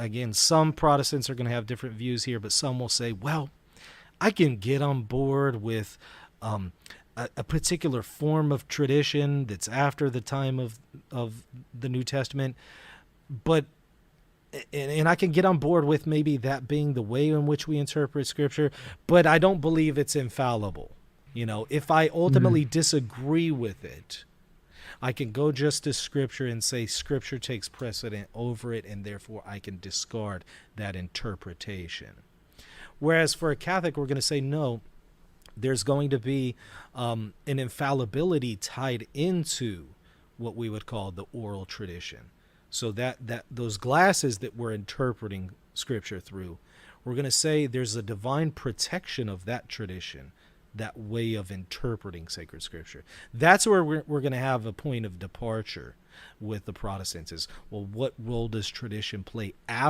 again, some Protestants are going to have different views here, but some will say, well, I can get on board with a particular form of tradition that's after the time of the New Testament, but and I can get on board with maybe that being the way in which we interpret Scripture, but I don't believe it's infallible. If I ultimately disagree with it, I can go just to Scripture and say Scripture takes precedent over it, and therefore I can discard that interpretation. Whereas for a Catholic, we're going to say no, there's going to be an infallibility tied into what we would call the oral tradition. So that those glasses that we're interpreting Scripture through, we're going to say there's a divine protection of that tradition, that way of interpreting sacred Scripture. That's where we're going to have a point of departure with the Protestants is, well, what role does tradition play after